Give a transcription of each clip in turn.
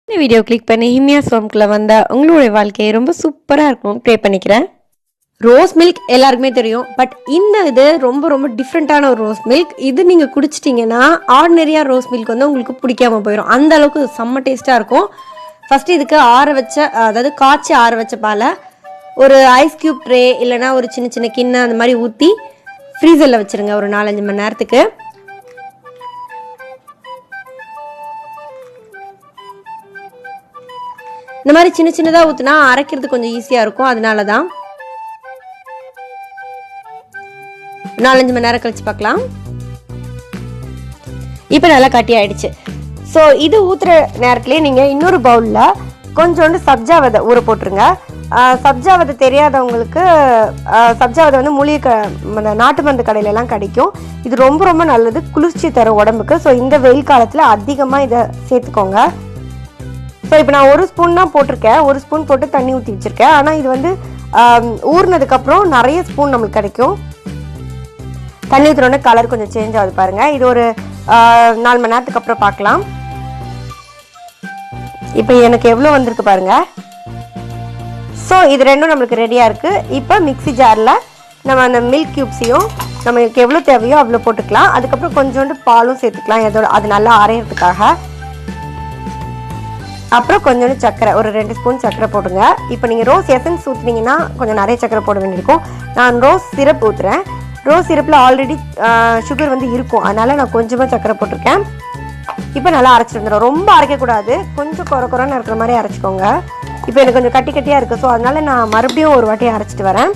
இந்த video click பண்ணி ஹிமியாஸ் ஹோம்குள்ள வந்தால் உங்களுடைய வாழ்க்கையை ரொம்ப சூப்பராக இருக்கும். ப்ளே பண்ணிக்கிறேன். ரோஸ் மில்க் எல்லாருக்குமே தெரியும், பட் இந்த இது ரொம்ப ரொம்ப டிஃப்ரெண்ட்டான ஒரு ரோஸ் மில்க். இது நீங்கள் குடிச்சிட்டிங்கன்னா ஆர்டினரியாக ரோஸ் மில்க் வந்து உங்களுக்கு பிடிக்காம போயிடும். அந்த அளவுக்கு செம்ம டேஸ்ட்டாக இருக்கும். ஃபஸ்ட்டு இதுக்கு ஆற வச்ச, அதாவது காய்ச்சி ஆற வச்ச பாலை ஒரு ஐஸ் க்யூப் ட்ரே இல்லைனா ஒரு சின்ன சின்ன கிண்ணம் அந்த மாதிரி ஊற்றி ஃப்ரீசரில் வச்சுருங்க ஒரு 4-5 மணி நேரத்துக்கு. இந்த மாதிரி சின்ன சின்னதாக ஊற்றினா அரைக்கிறது கொஞ்சம் ஈஸியாக இருக்கும். அதனால தான் 4-5 மணி நேரம் கழிச்சு பார்க்கலாம். இப்போ நல்லா கட்டி ஆயிடுச்சு. ஸோ இது ஊற்றுற நேரத்துலேயே நீங்கள் இன்னொரு பவுலில் கொஞ்சோண்டு சப்ஜா விதை ஊற போட்டுருங்க. சப்ஜா விதை தெரியாதவங்களுக்கு சப்ஜா விதை வந்து மூலிகை நாட்டு மருந்து கடையிலலாம் கிடைக்கும். இது ரொம்ப ரொம்ப நல்லது, குளிர்ச்சி தரும் உடம்புக்கு. ஸோ இந்த வெயில் காலத்தில் அதிகமாக இதை சேர்த்துக்கோங்க. ஸோ இப்போ நான் 1 ஸ்பூன் தான் போட்டிருக்கேன். 1 ஸ்பூன் போட்டு தண்ணி ஊற்றி வச்சுருக்கேன். ஆனால் இது வந்து ஊறினதுக்கப்புறம் நிறைய ஸ்பூன் நம்மளுக்கு கிடைக்கும். தண்ணி ஊற்றுறோன்னே கலர் கொஞ்சம் சேஞ்ச் ஆகுது பாருங்கள். இது ஒரு 4 மணி நேரத்துக்கு அப்புறம் பார்க்கலாம். இப்போ எனக்கு எவ்வளோ வந்திருக்கு பாருங்கள். ஸோ இது ரெண்டும் நம்மளுக்கு ரெடியாக இருக்குது. இப்போ மிக்ஸி ஜாரில் நம்ம அந்த மில்க் க்யூப்ஸையும் நம்மளுக்கு எவ்வளோ தேவையோ அவ்வளோ போட்டுக்கலாம். அதுக்கப்புறம் கொஞ்சோண்டு பாலும் சேர்த்துக்கலாம், அது நல்லா அரைகிறதுக்காக. அப்புறம் கொஞ்சோண்டு சர்க்கரை, ஒரு 2 ஸ்பூன் சர்க்கரை போட்டுங்க. இப்போ நீங்கள் ரோஸ் எசன்ஸ் ஊற்றுனீங்கன்னா கொஞ்சம் நிறைய சர்க்கரை போட வேண்டியிருக்கும். நான் ரோஸ் சிரப் ஊற்றுறேன். ரோஸ் சிரப்பில் ஆல்ரெடி சுகர் வந்து இருக்கும், அதனால் நான் கொஞ்சமாக சர்க்கரை போட்டிருக்கேன். இப்போ நல்லா அரைச்சிட்டு வந்துடும். ரொம்ப அரைக்கக்கூடாது, கொஞ்சம் குறைன்னு இருக்கிற மாதிரி அரைச்சிக்கோங்க. இப்போ எனக்கு கொஞ்சம் கட்டி கட்டியாக இருக்குது. ஸோ அதனால் நான் மறுபடியும் ஒரு வாட்டி அரைச்சிட்டு வரேன்.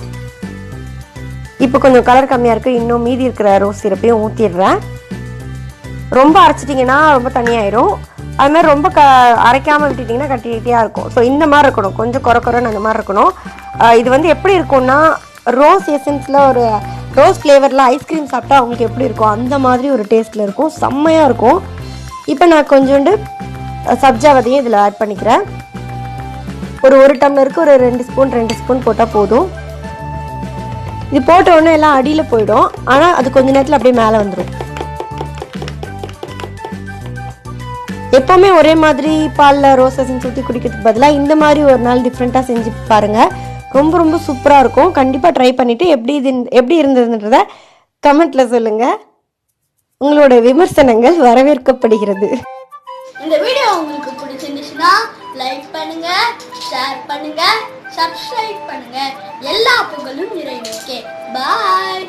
இப்போ கொஞ்சம் கலர் கம்மியாக இருக்குது. இன்னும் மீதி இருக்கிற ரோஸ் சிரப்பையும் ஊற்றிடுறேன். ரொம்ப அரைச்சிட்டிங்கன்னா ரொம்ப தனியாயிரும். அது மாதிரி ரொம்ப அரைக்காமல் விட்டுட்டிங்கன்னா கட்டி கட்டியாக இருக்கும். ஸோ இந்த மாதிரி இருக்கணும், கொஞ்சம் குறைன்னு அந்த மாதிரி இருக்கணும். இது வந்து எப்படி இருக்கும்னா, ரோஸ் எசன்ஸில் ஒரு ரோஸ் ஃப்ளேவரில் ஐஸ்கிரீம் சாப்பிட்டா அவங்களுக்கு எப்படி இருக்கும் அந்த மாதிரி ஒரு டேஸ்ட்டில் இருக்கும், செம்மையாக இருக்கும். இப்போ நான் கொஞ்சோண்டு சப்ஜா விதையும் இதில் ஆட் பண்ணிக்கிறேன். ஒரு டம்ளருக்கு ஒரு 2 ஸ்பூன் போட்டால் போதும். இது போட்ட உடனே எல்லாம் அடியில் போயிடும், ஆனால் அது கொஞ்ச நேரத்தில் அப்படியே மேலே வந்துடும். எப்போவுமே ஒரே மாதிரி பாலில் ரோஸ் எசன்ஸ் ஊற்றி குடிக்கிறதுக்கு பதிலாக இந்த மாதிரி ஒரு நாள் டிஃப்ரெண்ட்டாக செஞ்சு பாருங்கள். ரொம்ப ரொம்ப சூப்பராக இருக்கும். கண்டிப்பாக ட்ரை பண்ணிவிட்டு எப்படி இருந்ததுன்றத கமெண்ட்டில் சொல்லுங்கள். உங்களோட விமர்சனங்கள் வரவேற்கப்படுகிறது. இந்த வீடியோ உங்களுக்கு பிடிச்சிருந்துச்சுன்னா லைக் பண்ணுங்க, ஷேர் பண்ணுங்க, சப்ஸ்கிரைப் பண்ணுங்க. எல்லா புகழும் இறைவனுக்கே. பாய்.